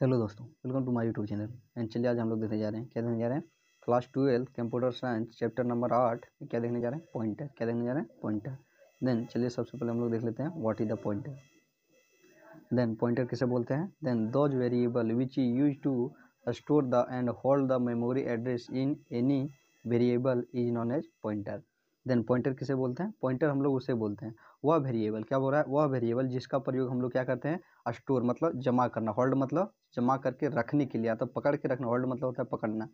Hello दोस्तों, welcome to my YouTube channel. And चलिए आज हम लोग देखने जा रहे हैं, क्या देखने जा रहे हैं, class 12 computer science chapter number 8 में क्या देखने जा रहे हैं, पॉइंटर। क्या देखने जा रहे हैं, पॉइंटर। देन चलिए सबसे पहले हम लोग देख लेते हैं what is the pointer. Then pointer किसे बोलते हैं। Then those variable which is use to store the and hold the memory address in any variable is known as pointer. Then pointer किसे बोलते हैं, पॉइंटर हम लोग उसे बोलते हैं वह वेरिएबल, क्या बोल रहा है, वह वेरिएबल जिसका प्रयोग हम लोग क्या करते हैं, स्टोर मतलब जमा करना, होल्ड मतलब जमा करके रखने के लिए, या तो पकड़ के रखना, होल्ड मतलब होता है पकड़ना,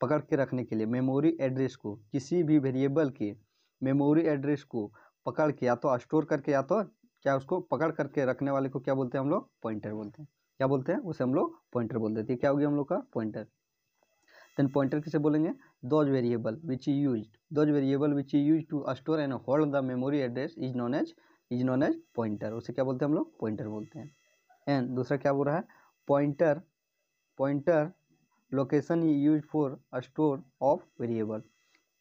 पकड़ के रखने के लिए मेमोरी एड्रेस को, किसी भी वेरिएबल के मेमोरी एड्रेस को पकड़ के या तो स्टोर करके या तो क्या उसको पकड़ करके रखने वाले को क्या बोलते हैं हम लोग, पॉइंटर बोलते हैं। क्या बोलते हैं उसे हम लोग, पॉइंटर बोल देते हैं। क्या हो गया हम लोग का पॉइंटर। देन पॉइंटर किसे बोलेंगे, those variable which is used, those variable which is used to store and hold the memory address is known as pointer. उसे क्या बोलते हैं हम लोग, पॉइंटर बोलते हैं। एंड दूसरा क्या बोल रहा है, pointer, pointer location he use for store of variable.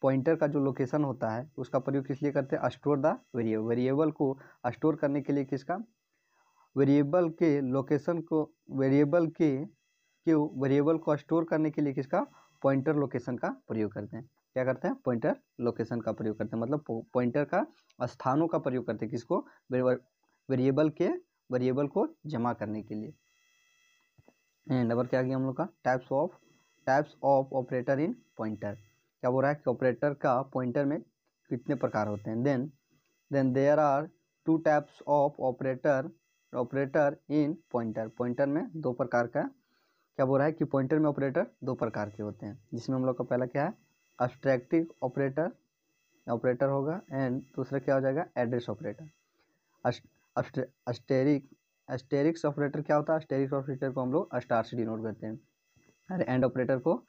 Pointer का जो लोकेशन होता है उसका प्रयोग किस लिए करते हैं, स्टोर द वेरिएबल, वेरिएबल को स्टोर करने के लिए, किसका, वेरिएबल के लोकेशन को, वेरिएबल को स्टोर करने के लिए किसका, पॉइंटर लोकेशन का प्रयोग करते हैं। क्या करते हैं, पॉइंटर लोकेशन का प्रयोग करते हैं, मतलब पॉइंटर का स्थानों का प्रयोग करते हैं, किसको, वेरिएबल को जमा करने के लिए। एंड अब क्या आ गया हम लोग का, types of operator in pointer. क्या बोल रहा है कि ऑपरेटर का पॉइंटर में कितने प्रकार होते हैं। Then there are two types of operator in pointer. Pointer में दो प्रकार का, क्या बोल रहा है कि पॉइंटर में ऑपरेटर दो प्रकार के होते हैं, जिसमें हम लोग का पहला क्या है, अब्स्ट्रैक्टिव ऑपरेटर होगा, एंड दूसरा क्या हो जाएगा, एड्रेस ऑपरेटर। अस्टेरिक्स ऑपरेटर क्या होता है, अस्टेरिक्स ऑपरेटर को हम लोग स्टार से डिनोट करते हैं, और एंड ऑपरेटर को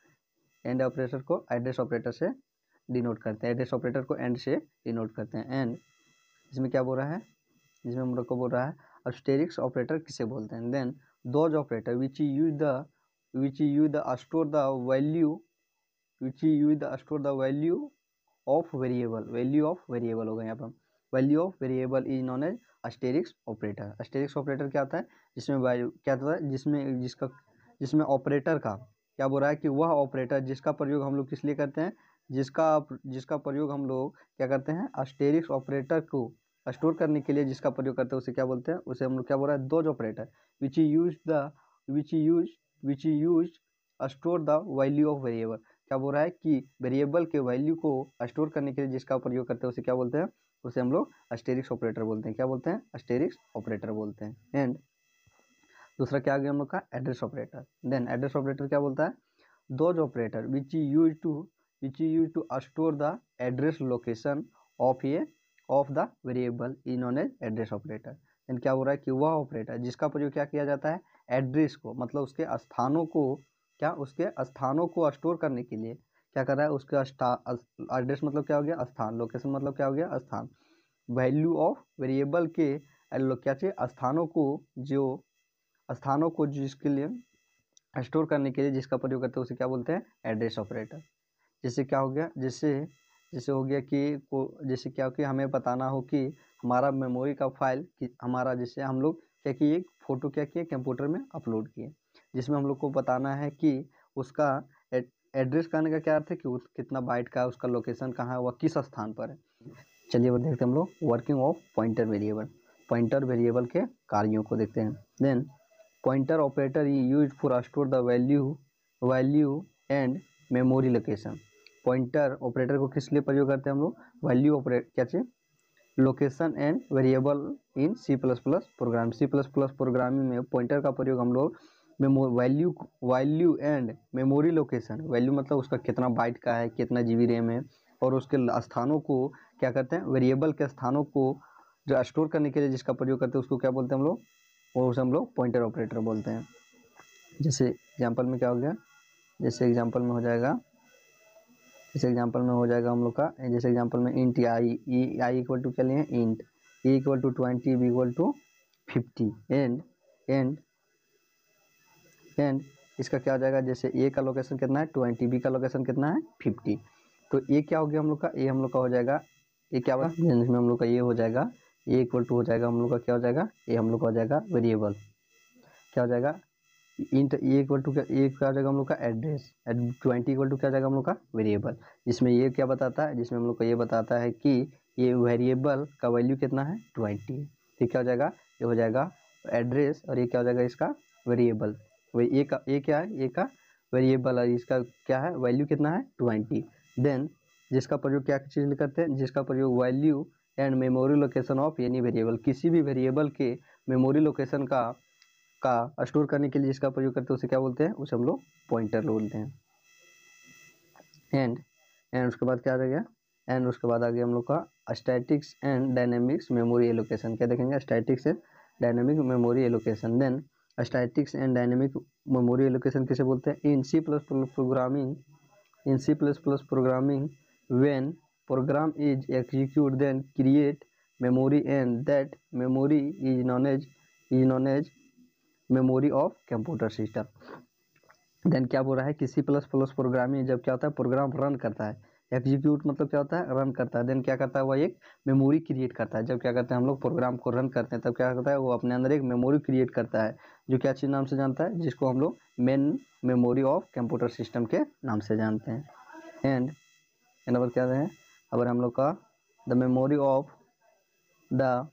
एड्रेस ऑपरेटर से डिनोट करते हैं, एड्रेस ऑपरेटर को एंड से डिनोट करते हैं। एंड इसमें क्या बोल रहा है, जिसमें हम लोग को बोल रहा है अस्टेरिक्स ऑपरेटर किसे बोलते हैं। Then those operator which use the store the value of variable होगा यहाँ पर, value of variable is known as asterisk operator. Asterisk operator क्या होता है, जिसमें वैल्यू क्या होता है, जिसमें ऑपरेटर का, क्या बोल रहा है कि वह ऑपरेटर जिसका प्रयोग हम लोग किस लिए करते हैं, जिसका प्रयोग हम लोग क्या करते हैं, अस्टेरिक्स ऑपरेटर को स्टोर करने के लिए जिसका प्रयोग करते हैं उसे क्या बोलते हैं, उसे हम लोग क्या बोल रहा है, those operator which use store the value of variable. क्या बोल रहा है कि वेरिएबल के वैल्यू को स्टोर करने के लिए जिसका प्रयोग करते हैं उसे क्या बोलते हैं, उसे हम लोग अस्टेरिक्स ऑपरेटर बोलते हैं। क्या बोलते हैं, अस्टेरिक्स ऑपरेटर बोलते हैं। एंड दूसरा क्या आ गया हम लोग का, address operator. Then address operator क्या बोलता है, those operator which use to store the address location of the variable is known as address operator. Then क्या हो रहा है कि वह ऑपरेटर जिसका प्रयोग क्या किया जाता है, एड्रेस को, मतलब उसके स्थानों को, क्या उसके स्थानों को स्टोर करने के लिए क्या कर रहा है, उसके एड्रेस मतलब क्या हो गया, स्थान, लोकेशन मतलब क्या हो गया, स्थान, वैल्यू ऑफ वेरिएबल के क्या चाहिए, स्थानों को जिसके लिए स्टोर करने के लिए जिसका प्रयोग करते हैं उसे क्या बोलते हैं, एड्रेस ऑपरेटर। जैसे क्या हो गया, जैसे हो गया कि जैसे क्या हो कि हमें बताना हो कि हमारा मेमोरी का फाइल हमारा, जैसे हम लोग क्या किए, फोटो क्या किए, कंप्यूटर में अपलोड किए, जिसमें हम लोग को बताना है कि उसका एड्रेस कहने का क्या अर्थ है कि कितना बाइट का है, उसका लोकेशन कहाँ है, वह किस स्थान पर है। चलिए वो देखते हैं हम लोग working of pointer variable, pointer variable के कार्यों को देखते हैं। Then pointer operator use for store the value and memory location. Pointer operator को किस लिए प्रयोग करते हैं हम लोग, वैल्यू ऑपरेट क्या चाहिए, location and variable in C++ programming में पॉइंटर का प्रयोग हम लोग value and memory location, value मतलब उसका कितना बाइट का है, कितना GB रैम है, और उसके स्थानों को क्या करते हैं, वेरिएबल के स्थानों को जो स्टोर करने के लिए जिसका प्रयोग करते हैं उसको क्या बोलते हैं हम लोग, और उसे हम लोग पॉइंटर ऑपरेटर बोलते हैं। जैसे एग्जांपल में क्या हो गया, जैसे एग्जांपल में हो जाएगा हम लोग का, जैसे एग्जांपल में इंट आई इक्वल टू क्या लिए, int a equal to 20 b equal to 50 and इसका क्या हो जाएगा, जैसे ए का लोकेशन कितना है 20, बी का लोकेशन कितना है 50, तो ए क्या हो गया हम लोग का, ए हम लोग का हो जाएगा, ए क्या होगा, जिसमें हम लोग का ये हो जाएगा, ए इक्वल टू हो जाएगा हम लोग का क्या हो जाएगा, ए हम लोग का हो जाएगा वेरिएबल, क्या हो जाएगा, इंट ए इक्वल टू क्या, ए क्या आ जाएगा हम लोग का एड्रेस, 20 इक्वल टू क्या आ जाएगा हम लोग का वेरिएबल, जिसमें ये क्या बताता है, जिसमें हम लोग को ये बताता है कि ये वेरिएबल का वैल्यू कितना है 20। ठीक क्या हो जाएगा, ये हो जाएगा एड्रेस और ये क्या हो जाएगा इसका वेरिएबल। वही ए का, ए क्या है, ए का वेरिएबल और इसका क्या है वैल्यू कितना है 20। देन जिसका प्रयोग क्या चीज़ करते हैं, जिसका प्रयोग value and memory location of any variable, किसी भी वेरिएबल के मेमोरी लोकेशन का स्टोर करने के लिए जिसका प्रयोग करते हैं उसे क्या बोलते हैं, उसे हम लोग पॉइंटर बोलते हैं। एंड उसके बाद क्या आ गया, एंड उसके बाद आ गया हम लोग का statics and dynamics memory allocation. क्या देखेंगे, statics and dynamic memory allocation. Then statics and dynamic memory allocation किसे बोलते हैं, in C plus programming, in C plus plus programming when program is execute then create memory and that memory is known as memory of computer system. Then क्या बोल रहा है कि सी plus plus programming जब क्या होता है प्रोग्राम रन करता है, एग्जीक्यूट मतलब क्या होता है रन करता है, देन क्या करता है वह एक मेमोरी क्रिएट करता है। जब क्या करते हैं हम लोग प्रोग्राम को रन करते हैं तब क्या करता है वो अपने अंदर एक मेमोरी क्रिएट करता है, जो क्या चीज़ नाम से जानता है, जिसको हम लोग main memory of computer system के नाम से जानते हैं। एंड नंबर क्या है, अगर हम लोग का the memory of the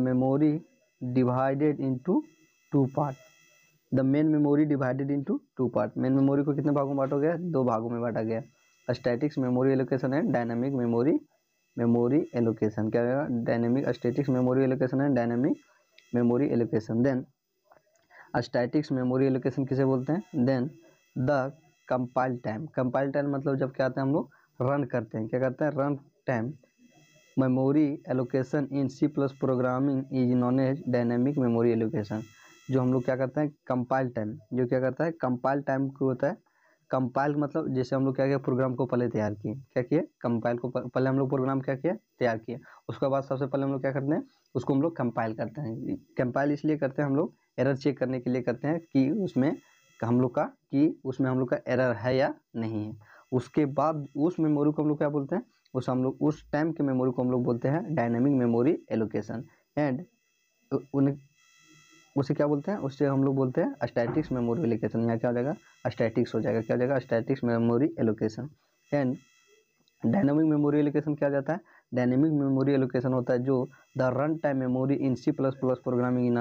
memory divided into two part, the main memory divided into two part. Main memory को कितने भागों में बांटा गया, दो भागों में बांटा गया, statics memory allocation and dynamic memory allocation. क्या होगा, dynamic statics memory allocation and dynamic memory allocation. Then statics memory allocation किसे बोलते हैं, then the compile time, compile time मतलब जब क्या आता है हम लोग रन करते हैं, क्या करते हैं run time memory allocation in C plus programming is known as dynamic memory allocation. जो हम लोग क्या करते हैं कंपाइल टाइम, जो क्या करता है कंपाइल टाइम को होता है, कंपाइल मतलब जैसे हम लोग क्या किया प्रोग्राम को पहले तैयार किए, क्या किए कंपाइल को पहले हम लोग प्रोग्राम क्या किया तैयार किया, उसके बाद सबसे पहले हम लोग क्या करते हैं उसको हम लोग कंपाइल करते हैं। कंपाइल इसलिए करते हैं हम लोग एरर चेक करने के लिए करते हैं कि उसमें हम लोग का एरर है या नहीं है। उसके बाद उस मेमोरी को हम लोग क्या बोलते हैं, उस टाइम के मेमोरी को हम लोग बोलते हैं डायनेमिक मेमोरी एलोकेशन। एंड उसे क्या बोलते हैं, उससे हम लोग बोलते हैं स्टैटिक्स मेमोरी एलोकेशन। यहाँ क्या हो जाएगा स्टैटिक्स हो जाएगा, क्या हो जाएगा statics memory allocation. And dynamic memory allocation क्या जाता है, डायनेमिक मेमोरी एलोकेशन होता है जो the run time memory in C plus plus programming in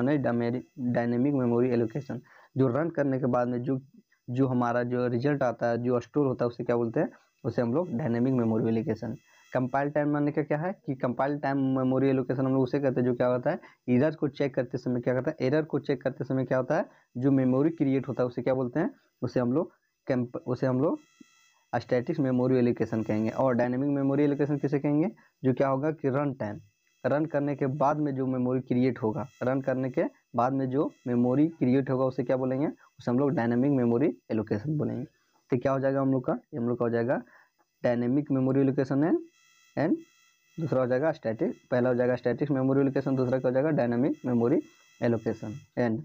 dynamic memory allocation. जो रन करने के बाद में जो हमारा जो रिजल्ट आता है, जो स्टोर होता है उसे क्या बोलते हैं, उसे हम लोग dynamic memory allocation. Compile time मानने का क्या है कि कंपाइल टाइम मेमोरी एलोकेशन हम लोग उसे कहते हैं जो क्या होता है एरर को चेक करते समय क्या करता है, एरर को चेक करते समय क्या होता है जो मेमोरी क्रिएट होता है उसे क्या बोलते हैं, उसे हम लोग स्टैटिक्स मेमोरी एलोकेशन कहेंगे। और डायनेमिक मेमोरी एलोकेशन किसे कहेंगे, जो क्या होगा कि रन टाइम, रन करने के बाद में जो मेमोरी क्रिएट होगा, रन करने के बाद में जो मेमोरी क्रिएट होगा उसे क्या बोलेंगे, उसे हम लोग डायनेमिक मेमोरी एलोकेशन बोलेंगे। तो क्या हो जाएगा हम लोग का हो जाएगा डायनेमिक मेमोरी एलोकेशन एंड दूसरा हो जाएगा स्टैटिक, पहला हो जाएगा स्टैटिक्स मेमोरी एलोकेशन, दूसरा क्या हो जाएगा डायनेमिक मेमोरी एलोकेशन। एंड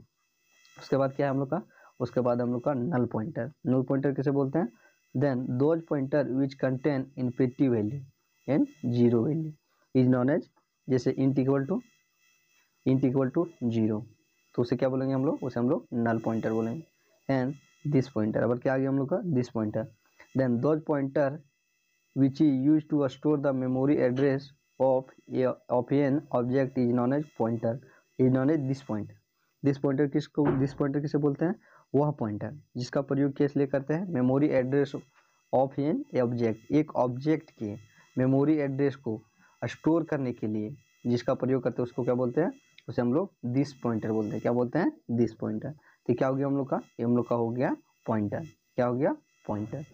उसके बाद क्या है हम लोग का, उसके बाद हम लोग का नल पॉइंटर। नल पॉइंटर किसे बोलते हैं, then those pointer which contain infinity value and zero value is known as, जैसे इंट इक्वल टू जीरो, तो उसे क्या बोलेंगे हम लोग, उसे हम लोग नल पॉइंटर बोलेंगे। एंड दिस पॉइंटर, अब क्या आ गया हम लोग का this pointer, then those pointer which is used to store the memory address of an object is known as pointer, is known as this pointer। This pointer किसे बोलते हैं, वह पॉइंटर जिसका प्रयोग किस लिए करते हैं, memory address of an object, एक ऑब्जेक्ट के मेमोरी एड्रेस को स्टोर करने के लिए जिसका प्रयोग करते हैं उसको क्या बोलते हैं, उसे हम लोग दिस पॉइंटर बोलते हैं। क्या बोलते हैं, दिस पॉइंटर। तो क्या हो गया हम लोग का, ये हम लोग का हो गया पॉइंटर, क्या हो गया पॉइंटर।